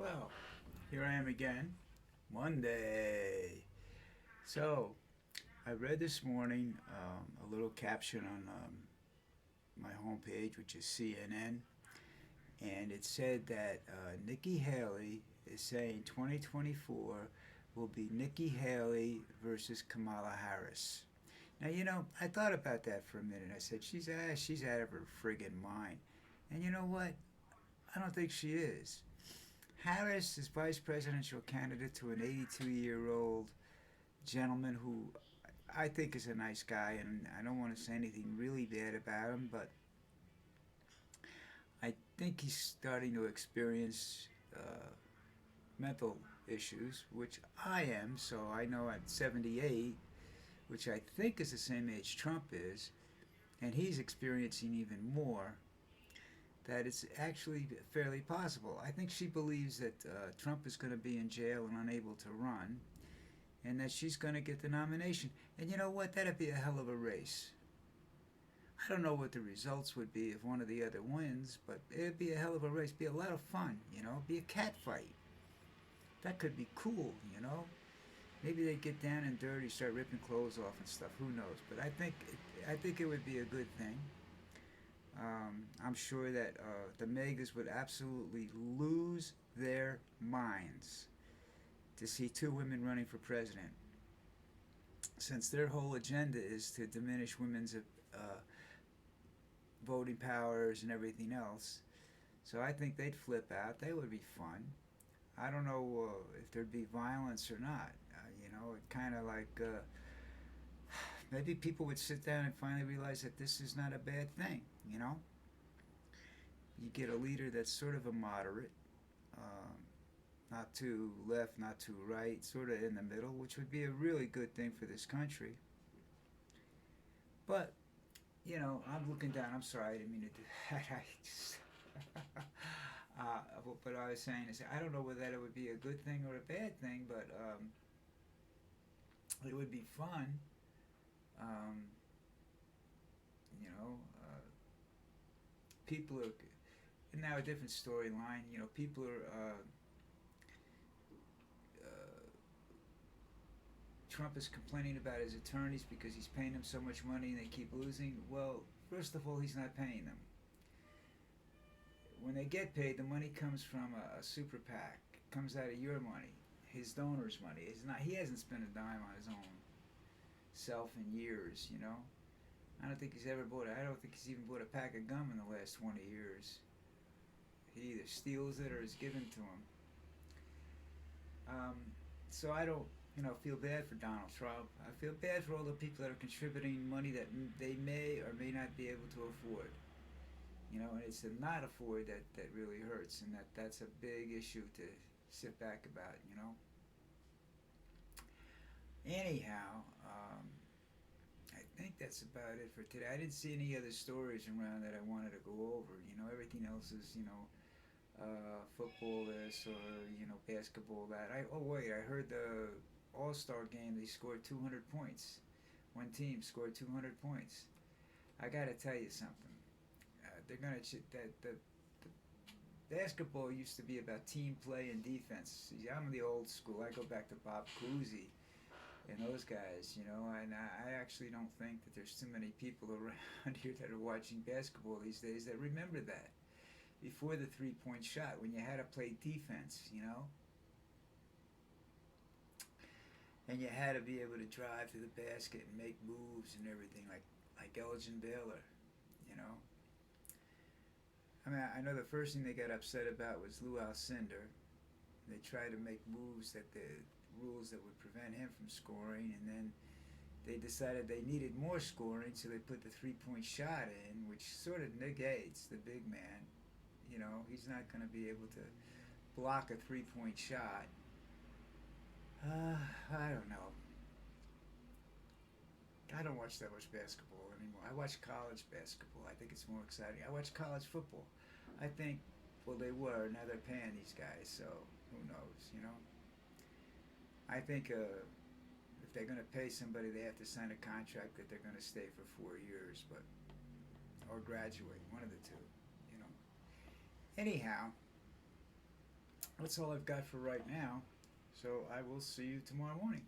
Well, here I am again, Monday. So, I read this morning a little caption on my homepage, which is CNN, and it said that Nikki Haley is saying 2024 will be Nikki Haley versus Kamala Harris. Now, I thought about that for a minute. I said, she's out of her friggin' mind. And you know what? I don't think she is. Harris is vice presidential candidate to an 82-year-old gentleman who I think is a nice guy, and I don't want to say anything really bad about him, but I think he's starting to experience mental issues, which I am. So I know at 78, which I think is the same age Trump is, and he's experiencing even more, that it's actually fairly possible. I think she believes that Trump is going to be in jail and unable to run, and that she's going to get the nomination. And you know what? That'd be a hell of a race. I don't know what the results would be if one or the other wins, but it'd be a hell of a race. Be a lot of fun, Be a cat fight. That could be cool. Maybe they'd get down and dirty, start ripping clothes off and stuff. Who knows? But I think it would be a good thing. I'm sure that the Megas would absolutely lose their minds to see two women running for president, since their whole agenda is to diminish women's voting powers and everything else. So I think they'd flip out. They would be fun. I don't know if there'd be violence or not. It kind of like maybe people would sit down and finally realize that this is not a bad thing. You get a leader that's sort of a moderate, not too left, not too right, sort of in the middle, which would be a really good thing for this country. But, I'm looking down. I'm sorry, I didn't mean to do that. I just, what I was saying is, I don't know whether that would be a good thing or a bad thing, but it would be fun. Um, People are now a different storyline. People are. Trump is complaining about his attorneys because he's paying them so much money and they keep losing. Well, first of all, he's not paying them. When they get paid, the money comes from a super PAC. It comes out of your money, his donors' money. It's not. He hasn't spent a dime on his own self in years. I don't think he's ever bought. I don't think he's even bought a pack of gum in the last 20 years. He either steals it or is given to him. So I don't, feel bad for Donald Trump. I feel bad for all the people that are contributing money that they may or may not be able to afford. And it's the not afford that really hurts, and that's a big issue to sit back about. Anyhow, I think that's about it for today. I didn't see any other stories around that I wanted to go over. Everything else is, football this or, basketball that. Wait, I heard the All-Star game, they scored 200 points. One team scored 200 points. I got to tell you something. They're going to, the basketball used to be about team play and defense. See, I'm the old school. I go back to Bob Cousy and those guys, and I actually don't think that there's too many people around here that are watching basketball these days that remember that. Before the three-point shot, when you had to play defense, and you had to be able to drive to the basket and make moves and everything like Elgin Baylor, I mean, I know the first thing they got upset about was Lou Alcindor. They tried to make moves that the rules that would prevent him from scoring, and then they decided they needed more scoring, so they put the three-point shot in, which sort of negates the big man. He's not going to be able to block a three-point shot. I don't know. I don't watch that much basketball anymore. I watch college basketball. I think it's more exciting. I watch college football. I think, well, they were. Now they're paying these guys, so who knows. I think if they're going to pay somebody, they have to sign a contract that they're going to stay for 4 years, or graduate, one of the two. Anyhow, that's all I've got for right now. So I will see you tomorrow morning.